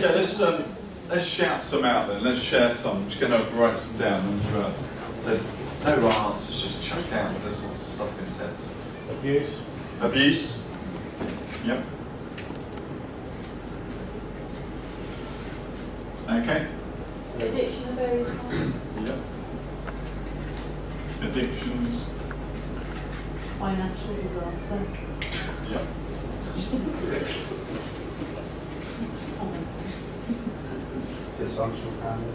Okay, let's shout some out then. Let's share some. I'm just going to write some down. And, so there's no answers, just chuck out. There's lots of stuff being said. Abuse. Abuse. Yep. Okay. Addiction of various kinds. Yep. Addictions. Financial disaster. Yep. Dysfunctional family.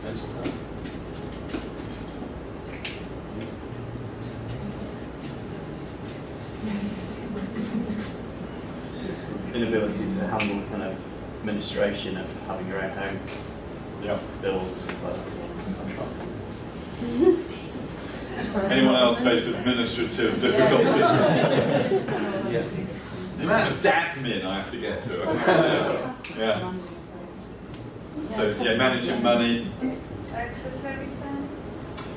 Mental health. Inability to handle kind of administration of having your own home, Yep. bills, things like that. Anyone else face administrative difficulties? Yes. The amount of admin I have to get through. Yeah. So yeah, managing money. Ex-serviceman.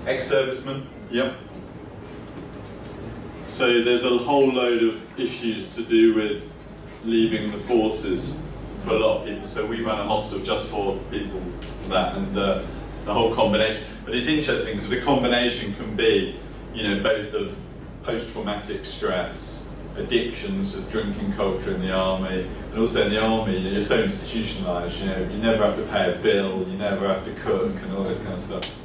Ex-serviceman. Yep. So there's a whole load of issues to do with leaving the forces for a lot of people. So we run a hostel just for people for that, and the whole combination. But it's interesting because the combination can be, you know, both of post-traumatic stress, addictions of drinking culture in the army, and also in the army, you know, you're so institutionalised. You know, you never have to pay a bill, you never have to cook, and all this kind of stuff.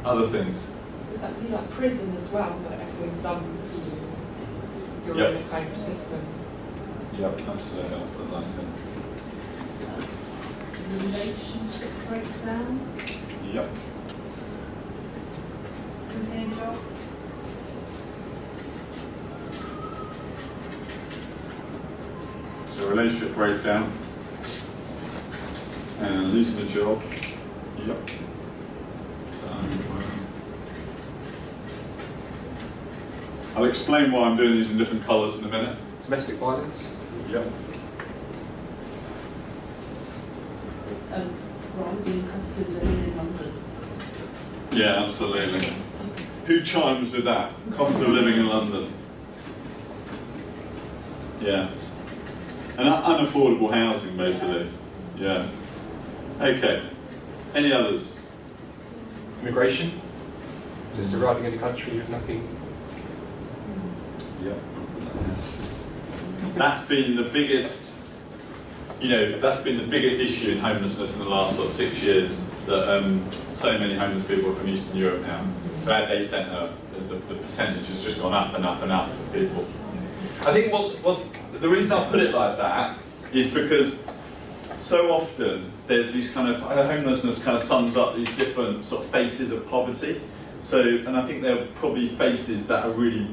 Other things. Would that be like prison as well, that everything's done for you? You're Yep. in a kind of system. Yep, absolutely. I'll put that Relationship breakdowns. in. Yep. Losing a job. So relationship breakdown and losing a job. Yep. I'll explain why I'm doing these in different colours in a minute. Domestic violence. Yep. Rising cost of living in London. Yeah, absolutely. Who chimes with that? Cost of living in London. Yeah. And unaffordable housing, basically. Yeah. Okay. Any others? Immigration. Just arriving in the country with nothing. Yep. That's been the biggest, you know, that's been the biggest issue in homelessness in the last sort of 6 years, that so many homeless people are from Eastern Europe now. So our day centre, the percentage has just gone up and up and up of people. I think what's the reason I put it like that is because so often there's these kind of, homelessness kind of sums up these different sort of faces of poverty. So, and I think they're probably faces that are really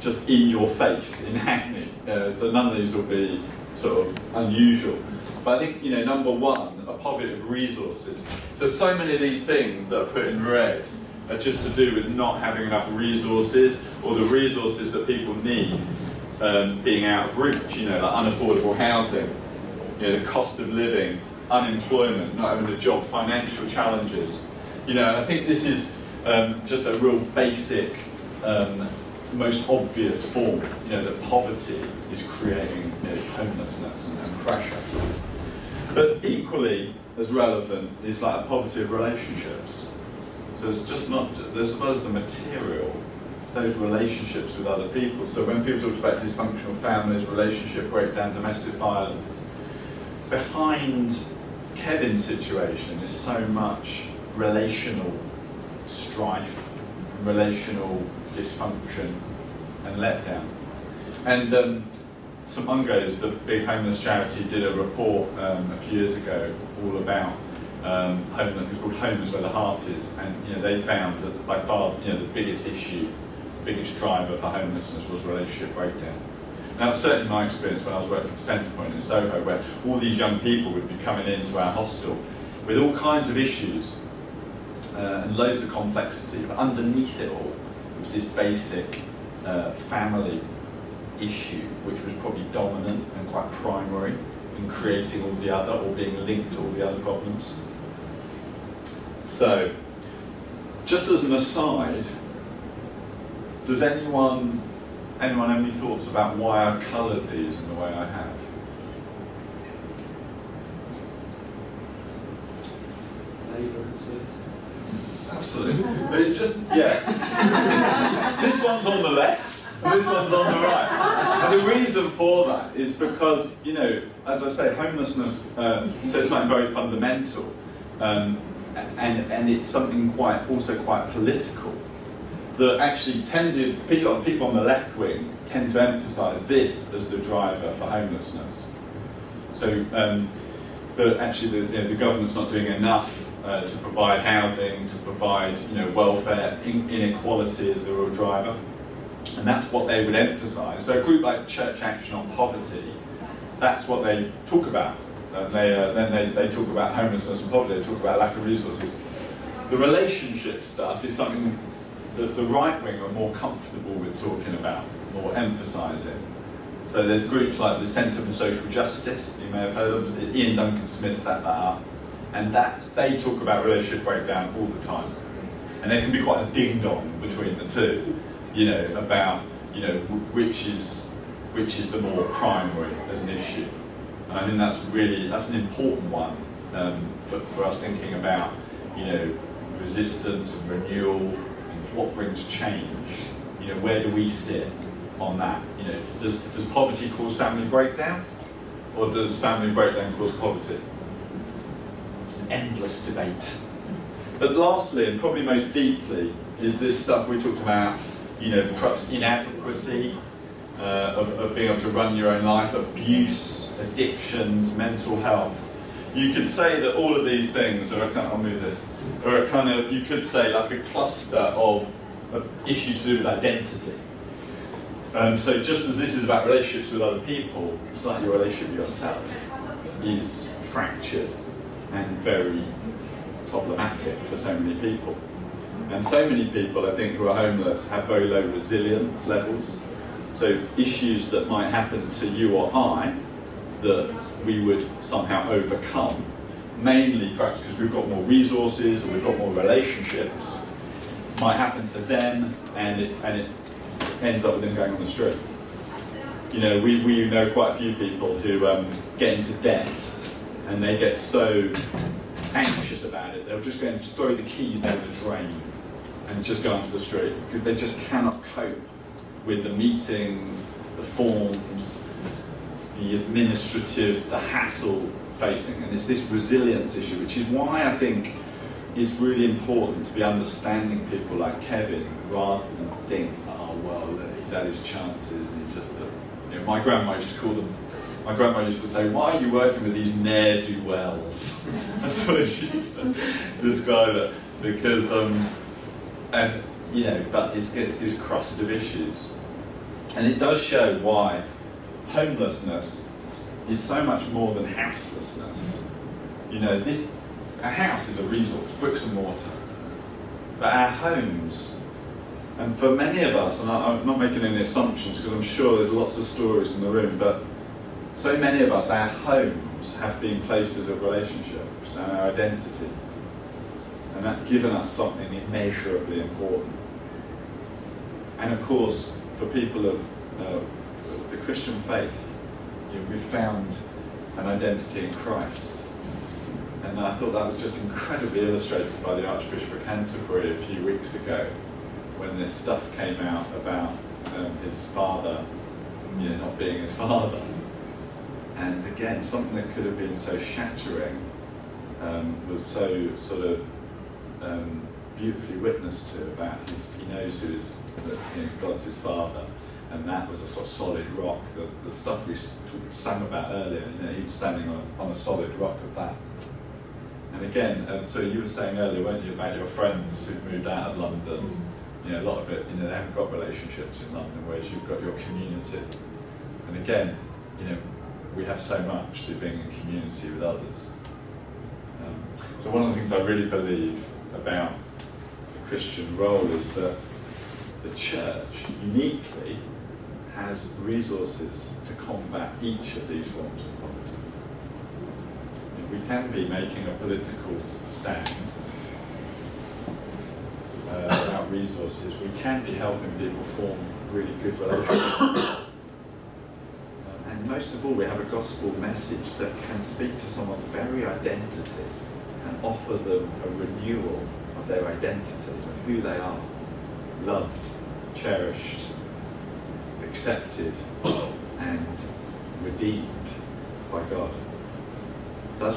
just in your face, in Hackney. So none of these will be sort of unusual. But I think, you know, number one, a poverty of resources. So many of these things that are put in red are just to do with not having enough resources, or the resources that people need being out of reach, you know, like unaffordable housing, you know, the cost of living, unemployment, not having a job, financial challenges. You know, and I think this is just a real basic, most obvious form, you know, that poverty is creating, you know, homelessness and pressure. But equally as relevant is like a poverty of relationships. So it's just not, as well as the material, it's those relationships with other people. So when people talk about dysfunctional families, relationship breakdown, domestic violence, behind Kevin's situation is so much relational strife, relational dysfunction and letdown. And St Mungo's, the big homeless charity, did a report a few years ago all about homeless. It was called Homeless Where the Heart Is, and you know, they found that by far, you know, the biggest issue, biggest driver for homelessness was relationship breakdown. Now, it's certainly my experience when I was working for Centrepoint in Soho, where all these young people would be coming into our hostel with all kinds of issues and loads of complexity, but underneath it all was this basic family issue, which was probably dominant and quite primary in creating all the other, or being linked to all the other problems. So, just as an aside, does anyone Anyone have any thoughts about why I've coloured these in the way I have? Labour concerns. Absolutely. But it's just, yeah. This one's on the left, and this one's on the right. And the reason for that is because, you know, as I say, homelessness says something very fundamental. And it's something also quite political. That actually people on the left wing tend to emphasise this as the driver for homelessness. So that actually the government's not doing enough to provide housing, to provide welfare. Inequality is the real driver, and that's what they would emphasise. So a group like Church Action on Poverty, that's what they talk about. They talk about homelessness and poverty. They talk about lack of resources. The relationship stuff is something that the right wing are more comfortable with talking about, more emphasising. So there's groups like the Centre for Social Justice, you may have heard of. Ian Duncan Smith set that up, and they talk about relationship breakdown all the time. And there can be quite a ding-dong between the two, about which is the more primary as an issue. And I think that's an important one for us thinking about resistance and renewal and what brings change. Where do we sit on that? Does poverty cause family breakdown, or does family breakdown cause poverty? It's an endless debate. But lastly, and probably most deeply, is this stuff we talked about, perhaps inadequacy of being able to run your own life, abuse, addictions, mental health. You could say that all of these things are I'll move this, are a kind of, you could say, like a cluster of issues to do with identity. So just as this is about relationships with other people, it's like your relationship with yourself is fractured and very problematic for so many people. And so many people, I think, who are homeless have very low resilience levels. So issues that might happen to you or I that we would somehow overcome, mainly perhaps because we've got more resources or we've got more relationships, might happen to them, and it ends up with them going on the street. We know quite a few people who get into debt, and they get so anxious about it, they'll just go and throw the keys down the drain and just go onto the street because they just cannot cope with the meetings, the forms, the administrative, the hassle facing. And it's this resilience issue, which is why I think it's really important to be understanding people like Kevin rather than think, oh, well, he's had his chances and he's just, my grandma used to say, why are you working with these ne'er-do-wells? That's the way she used to describe it. Because, but it's this crust of issues. And it does show why homelessness is so much more than houselessness. A house is a resource, bricks and mortar. But our homes, and for many of us, and I'm not making any assumptions because I'm sure there's lots of stories in the room, but so many of us, our homes have been places of relationships and our identity. And that's given us something immeasurably important. And of course, for people of the Christian faith, we've found an identity in Christ. And I thought that was just incredibly illustrated by the Archbishop of Canterbury a few weeks ago, when this stuff came out about his father, not being his father. And again, something that could have been so shattering was so sort of beautifully witnessed to about he knows God's his father, and that was a sort of solid rock. The stuff we sang about earlier, he was standing on a solid rock of that. And again, so you were saying earlier, weren't you, about your friends who've moved out of London? A lot of it, they haven't got relationships in London, whereas you've got your community. And again, we have so much through being in community with others. So one of the things I really believe about the Christian role is that the church uniquely has resources to combat each of these forms of poverty. We can be making a political stand about resources, we can be helping people form really good relationships. And most of all, we have a gospel message that can speak to someone's very identity and offer them a renewal of their identity, of who they are, loved, cherished, accepted, and redeemed by God. So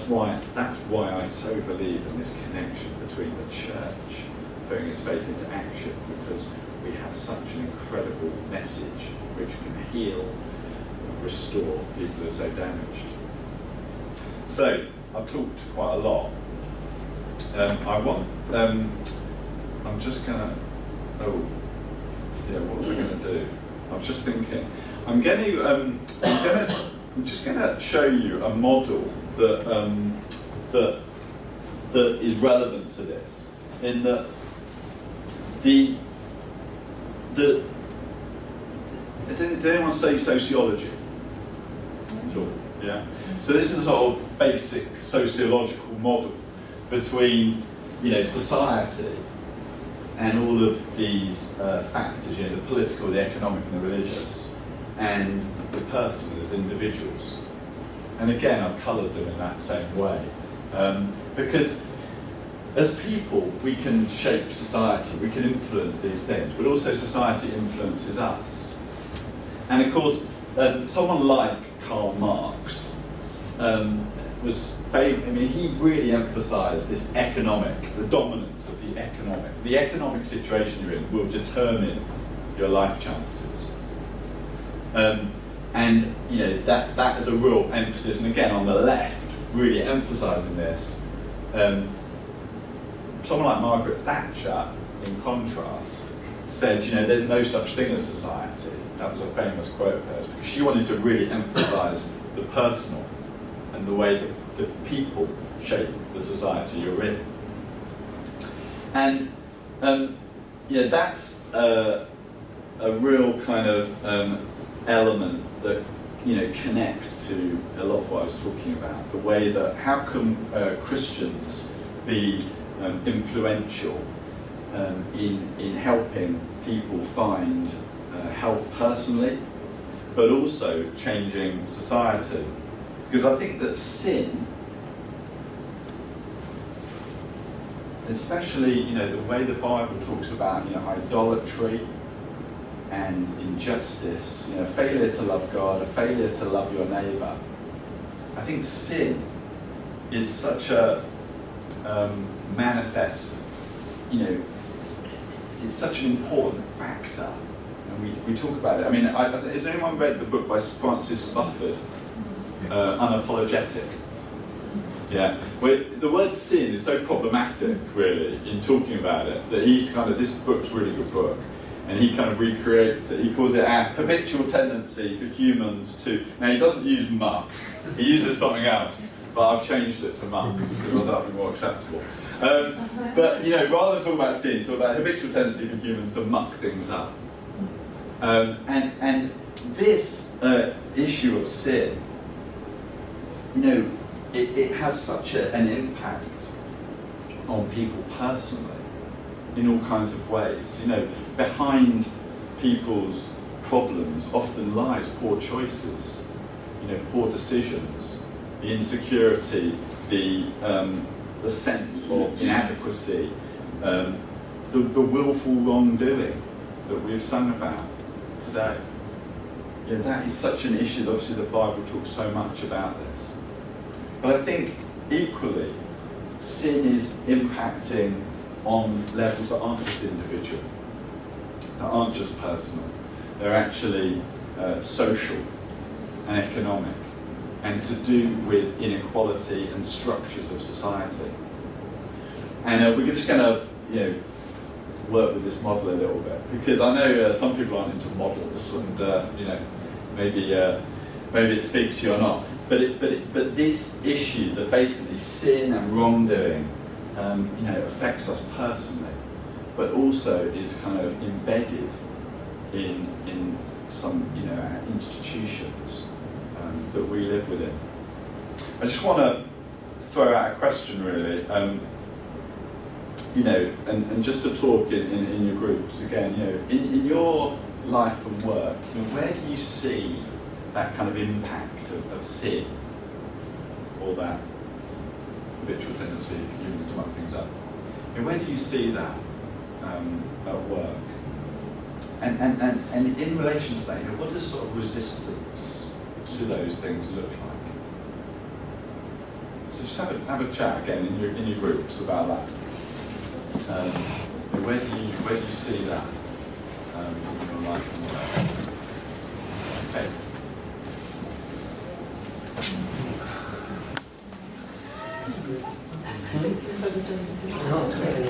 that's why I so believe in this connection between the church putting its faith into action, because we have such an incredible message which can heal and restore people who are so damaged. So I've talked quite a lot. I'm just gonna. Oh, yeah. What was I gonna do? I was just thinking. I'm just gonna show you a model that is relevant to this. In that did anyone study sociology? At all? Yeah. So this is a sort of basic sociological model between, society and all of these factors, the political, the economic, and the religious, and the person as individuals. And again, I've coloured them in that same way, because as people, we can shape society, we can influence these things, but also society influences us. And of course, someone like Karl Marx was famous. I mean, he really emphasised this the dominance of the economic. The economic situation you're in will determine your life chances. And that is a real emphasis. And again, on the left, really emphasising this. Someone like Margaret Thatcher, in contrast, said, there's no such thing as society. That was a famous quote of hers, because she wanted to really emphasise the personal and the way that the people shape the society you're in. And that's a real kind of element that connects to a lot of what I was talking about. The way that how can Christians be influential in helping people find help personally, but also changing society. Because I think that sin, especially the way the Bible talks about idolatry and injustice, failure to love God, a failure to love your neighbour. I think sin is such a manifest, it's such an important factor, and we talk about it. I mean, has anyone read the book by Francis Spufford, Unapologetic? Yeah, well, the word sin is so problematic, really, in talking about it, that this book's a really good book, and he kind of recreates it. He calls it a habitual tendency for humans to, now he doesn't use muck, he uses something else, but I've changed it to muck, because I thought that would be more acceptable. But, rather than talk about sin, talk about habitual tendency for humans to muck things up. And this issue of sin, it has such an impact on people personally in all kinds of ways. Behind people's problems often lies poor choices, poor decisions, the insecurity, the sense of inadequacy, the willful wrongdoing that we've sung about today. That is such an issue that obviously the Bible talks so much about this. But I think equally, sin is impacting on levels that aren't just individual, that aren't just personal. They're actually social and economic, and to do with inequality and structures of society. And we're just going to, work with this model a little bit, because I know some people aren't into models, and maybe it speaks to you or not. But this issue that basically sin and wrongdoing, affects us personally, but also is kind of embedded in some, institutions that we live within. I just want to throw out a question, really. you know, and just to talk in your groups again, you know, in your life and work, you know, where do you see that kind of impact of sin, or that habitual tendency for humans to muck things up? And where do you see that at work? And in relation to that, you know, what does sort of resistance to those things look like? So just have a chat again in your groups about that. Where do you see that in your life?